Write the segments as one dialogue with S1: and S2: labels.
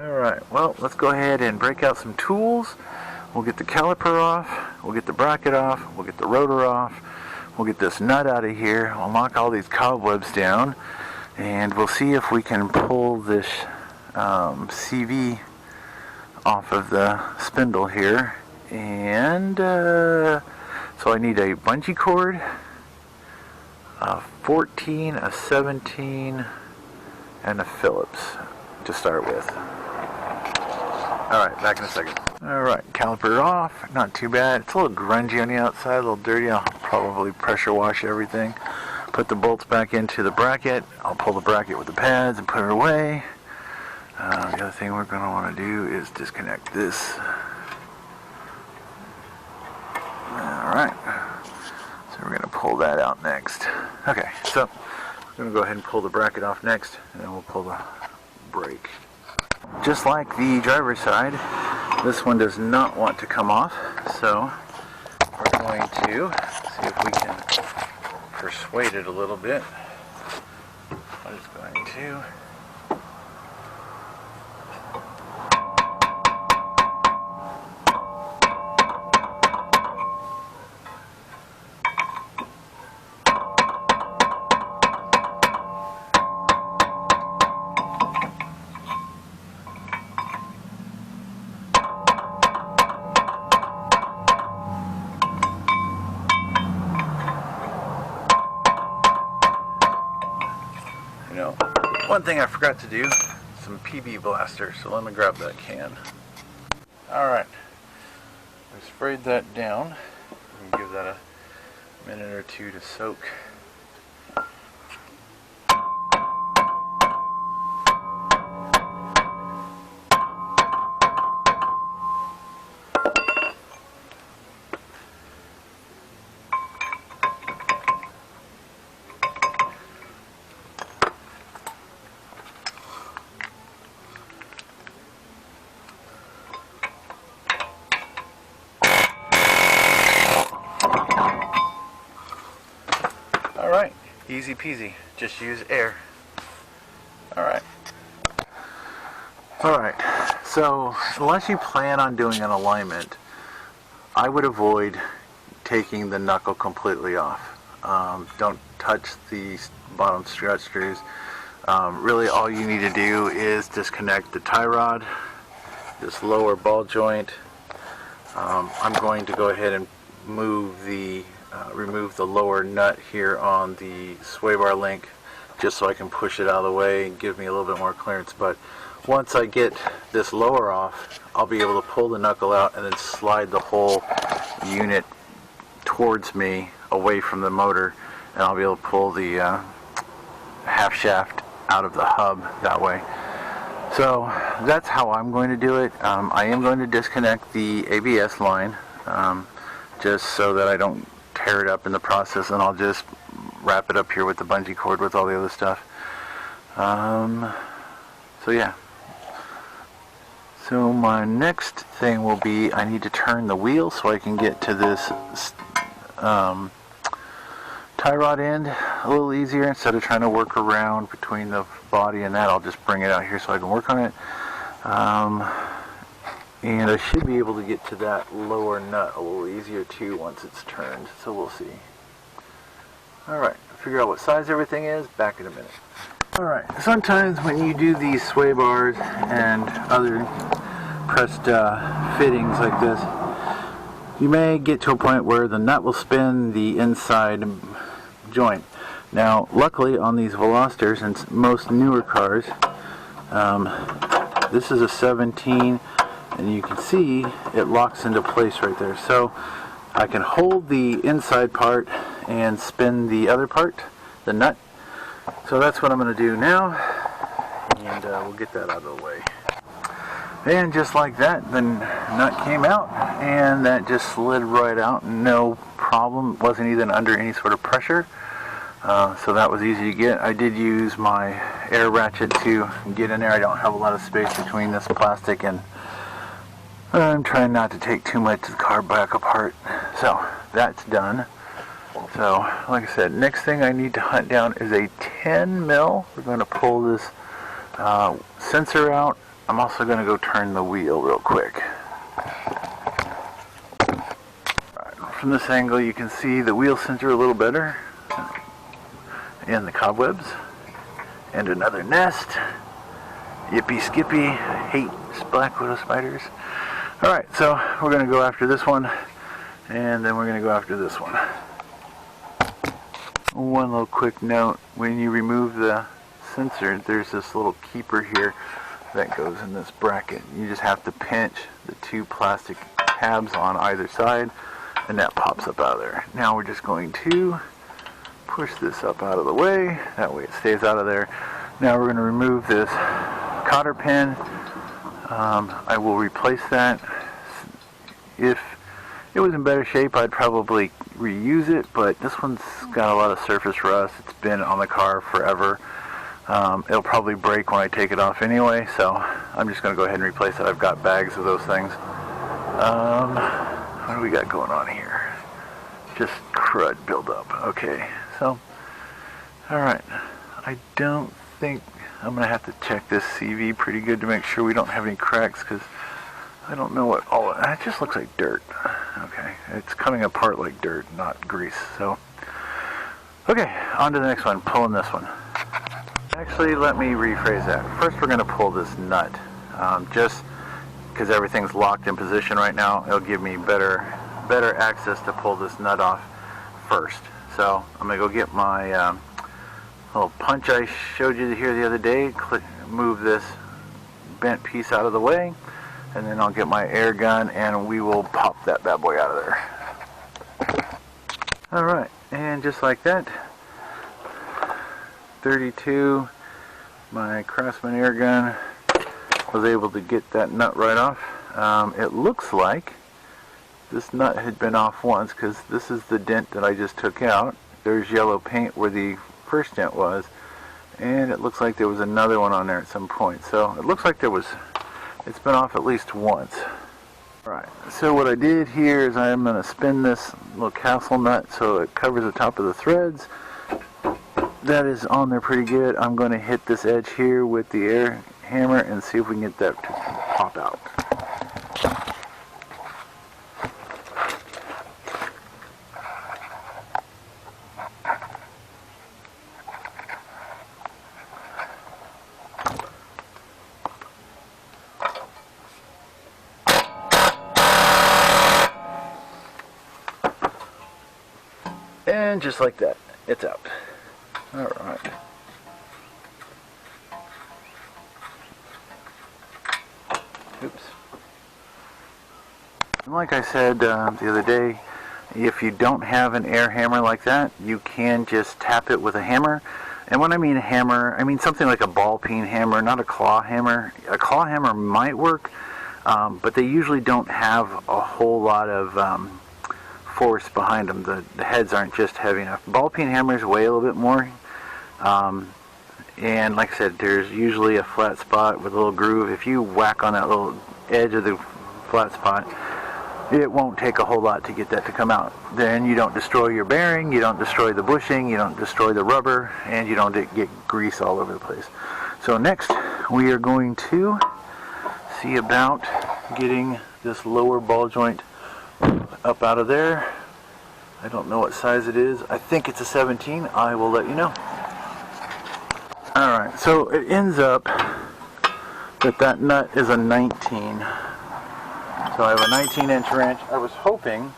S1: Alright, well, let's go ahead and break out some tools. We'll get the caliper off, we'll get the bracket off, we'll get the rotor off, we'll get this nut out of here, we'll knock all these cobwebs down, and we'll see if we can pull this CV off of the spindle here. And so I need a bungee cord, a 14, a 17, and a Phillips to start with. Alright, back in a second. Alright, caliper off, not too bad. It's a little grungy on the outside, a little dirty. I'll probably pressure wash everything. Put the bolts back into the bracket. I'll pull the bracket with the pads and put it away. The other thing we're going to want to do is disconnect this. Alright, so we're going to pull that out next. Okay, so we're going to go ahead and pull the bracket off next, and then we'll pull the brake. Just like the driver's side, this one does not want to come off, so we're going to see if we can persuade it a little bit. I'm just going to one thing I forgot to do, some PB blaster, so let me grab that can. Alright, we sprayed that down. We can give that a minute or two to soak. Alright, easy peasy, just use air. Alright, so unless you plan on doing an alignment, I would avoid taking the knuckle completely off. Don't touch the bottom strut screws. Really all you need to do is disconnect the tie rod, this lower ball joint. I'm going to go ahead and remove the lower nut here on the sway bar link, just so I can push it out of the way and give me a little bit more clearance. But once I get this lower off, I'll be able to pull the knuckle out and then slide the whole unit towards me away from the motor, and I'll be able to pull the half shaft out of the hub that way. So that's how I'm going to do it. I am going to disconnect the ABS line, just so that I don't tear it up in the process, and I'll just wrap it up here with the bungee cord with all the other stuff. So yeah. So my next thing will be, I need to turn the wheel so I can get to this tie rod end a little easier. Instead of trying to work around between the body and that, I'll just bring it out here so I can work on it. And I should be able to get to that lower nut a little easier too once it's turned, so we'll see. Alright, figure out what size everything is, back in a minute. Alright, sometimes when you do these sway bars and other pressed fittings like this, you may get to a point where the nut will spin the inside joint. Now, luckily on these Velosters and most newer cars, this is a 17, and you can see it locks into place right there. So I can hold the inside part and spin the other part, the nut. So that's what I'm going to do now, and we'll get that out of the way. And just like that, the nut came out, and that just slid right out, no problem. It wasn't even under any sort of pressure, so that was easy to get. I did use my air ratchet to get in there. I don't have a lot of space between this plastic, and I'm trying not to take too much of the car back apart. So that's done. So like I said, next thing I need to hunt down is a 10 mil. We're going to pull this sensor out. I'm also going to go turn the wheel real quick. Right, from this angle you can see the wheel center a little better, and the cobwebs, and another nest. Yippee skippy, hate black widow spiders. Alright, so we're going to go after this one, and then we're going to go after this one. One little quick note, when you remove the sensor, there's this little keeper here that goes in this bracket. You just have to pinch the two plastic tabs on either side, and that pops up out of there. Now we're just going to push this up out of the way, that way it stays out of there. Now we're going to remove this cotter pin. I will replace that. If it was in better shape, I'd probably reuse it, but this one's got a lot of surface rust. It's been on the car forever. It'll probably break when I take it off anyway, so I'm just going to go ahead and replace it. I've got bags of those things. What do we got going on here? Just crud buildup. Okay, so, alright. I don't think I'm going to have to check this CV pretty good to make sure we don't have any cracks, because I don't know what all it just looks like dirt. Okay, it's coming apart like dirt, not grease. So, okay, on to the next one, pulling this one. Actually, let me rephrase that. First, we're going to pull this nut. Just because everything's locked in position right now, it'll give me better access to pull this nut off first. So, I'm going to go get my little punch I showed you here the other day. Move this bent piece out of the way, and then I'll get my air gun and we will pop that bad boy out of there. Alright, and just like that, 32, my Craftsman air gun was able to get that nut right off. It looks like this nut had been off once, because this is the dent that I just took out. There's yellow paint where the first dent was, and it looks like there was another one on there at some point. So it looks like it's been off at least once. Alright, so what I did here is I'm going to spin this little castle nut so it covers the top of the threads. That is on there pretty good. I'm going to hit this edge here with the air hammer and see if we can get that to pop out. And just like that, it's out. Alright. Oops. And like I said the other day, if you don't have an air hammer like that, you can just tap it with a hammer. And when I mean a hammer, I mean something like a ball peen hammer, not a claw hammer. A claw hammer might work, but they usually don't have a whole lot of force behind them. The heads aren't just heavy enough. Ball peen hammers weigh a little bit more, and like I said, there's usually a flat spot with a little groove. If you whack on that little edge of the flat spot, it won't take a whole lot to get that to come out. Then you don't destroy your bearing, you don't destroy the bushing, you don't destroy the rubber, and you don't get grease all over the place. So next we are going to see about getting this lower ball joint up out of there. I don't know what size it is. I think it's a 17. I will let you know. Alright, so it ends up that nut is a 19. So I have a 19-inch wrench. I was hoping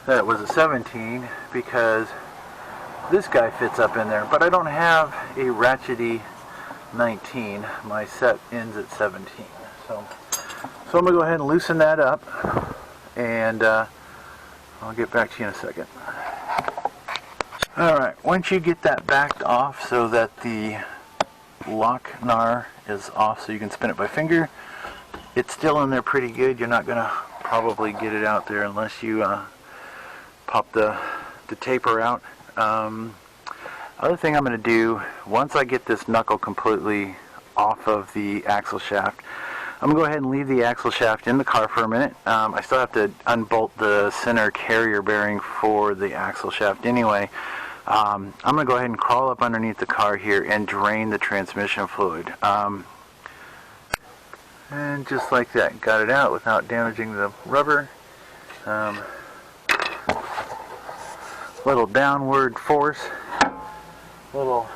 S1: that it was a 17 because this guy fits up in there, but I don't have a ratchety 19. My set ends at 17. So I'm going to go ahead and loosen that up, and I'll get back to you in a second. Alright, once you get that backed off so that the lock NAR is off so you can spin it by finger, it's still in there pretty good. You're not going to probably get it out there unless you pop the taper out. Other thing I'm going to do, once I get this knuckle completely off of the axle shaft, I'm going to go ahead and leave the axle shaft in the car for a minute. I still have to unbolt the center carrier bearing for the axle shaft anyway. I'm going to go ahead and crawl up underneath the car here and drain the transmission fluid. And just like that, got it out without damaging the rubber. Little downward force, little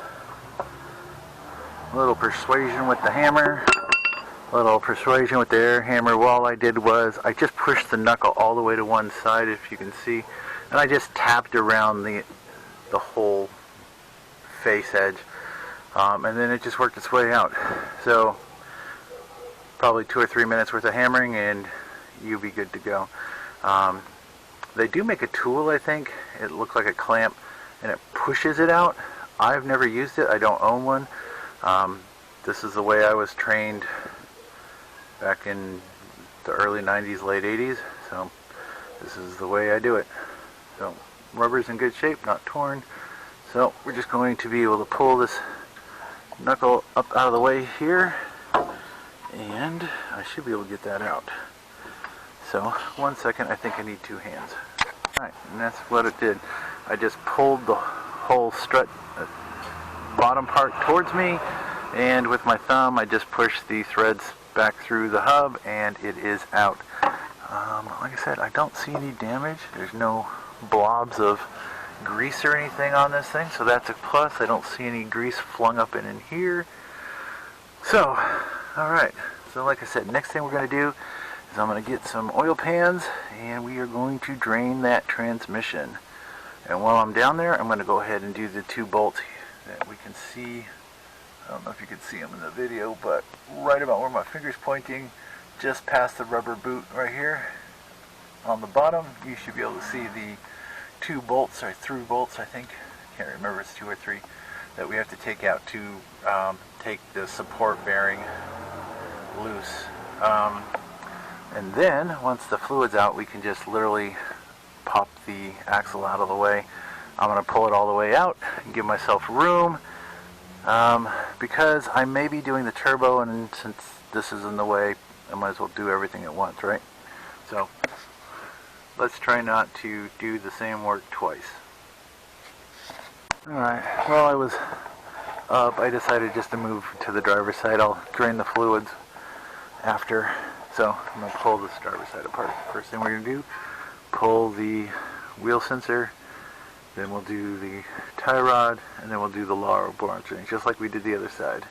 S1: persuasion with the hammer, little persuasion with the air hammer. All I did was I just pushed the knuckle all the way to one side, if you can see, and I just tapped around the whole face edge, and then it just worked its way out. So probably 2 or 3 minutes worth of hammering and you'll be good to go. They do make a tool, I think. It looks like a clamp and it pushes it out. I've never used it. I don't own one. This is the way I was trained back in the early 90s, late 80s. So this is the way I do it. So rubber's in good shape, not torn. So we're just going to be able to pull this knuckle up out of the way here, and I should be able to get that out. So 1 second, I think I need 2 hands. Alright, and that's what it did. I just pulled the whole strut bottom part towards me, and with my thumb I just pushed the threads back through the hub, and it is out. Like I said, I don't see any damage. There's no blobs of grease or anything on this thing, so that's a plus. I don't see any grease flung up in here. So, alright, so like I said, next thing we're going to do is I'm going to get some oil pans, and we are going to drain that transmission. And while I'm down there, I'm going to go ahead and do the 2 bolts that we can see. I don't know if you can see them in the video, but right about where my finger's pointing, just past the rubber boot right here on the bottom, you should be able to see the 2 bolts, or 3 bolts, I think. Can't remember, it's 2 or 3, that we have to take out to take the support bearing loose. And then once the fluid's out, we can just literally pop the axle out of the way. I'm going to pull it all the way out and give myself room, because I may be doing the turbo, and since this is in the way, I might as well do everything at once, right? So let's try not to do the same work twice. Alright, while I was up, I decided just to move to the driver's side. I'll drain the fluids after. So I'm going to pull this driver's side apart. First thing we're going to do, pull the wheel sensor, then we'll do the tie rod, and then we'll do the lower bore ring, just like we did the other side.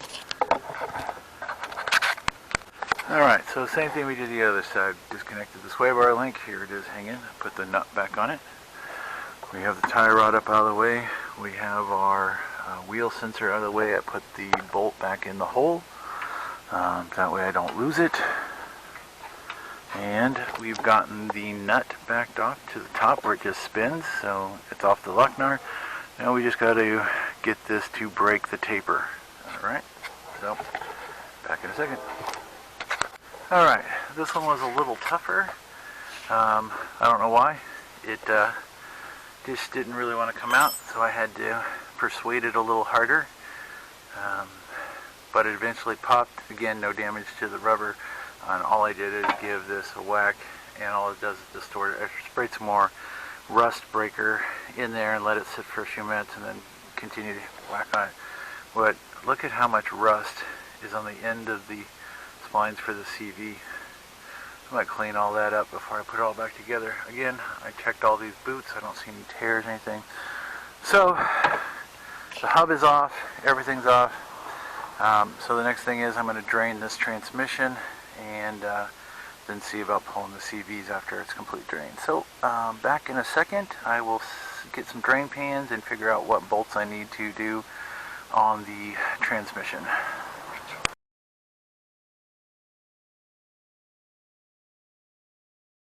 S1: Alright, so same thing we did the other side. Disconnected the sway bar link. Here it is hanging. Put the nut back on it. We have the tie rod up out of the way. We have our wheel sensor out of the way. I put the bolt back in the hole. That way I don't lose it. And we've gotten the nut backed off to the top where it just spins, so it's off the lock nut. Now we just got to get this to break the taper. Alright, so back in a second. Alright, this one was a little tougher. I don't know why. It just didn't really want to come out, so I had to persuade it a little harder. But it eventually popped. Again, no damage to the rubber. And all I did is give this a whack, and all it does is distort it. I sprayed some more rust breaker in there and let it sit for a few minutes, and then continue to whack on it. But look at how much rust is on the end of the splines for the CV. I might clean all that up before I put it all back together. Again, I checked all these boots. I don't see any tears or anything. So the hub is off. Everything's off. So the next thing is I'm going to drain this transmission, and then see about pulling the CVs after it's complete drained. So back in a second, I will get some drain pans and figure out what bolts I need to do on the transmission.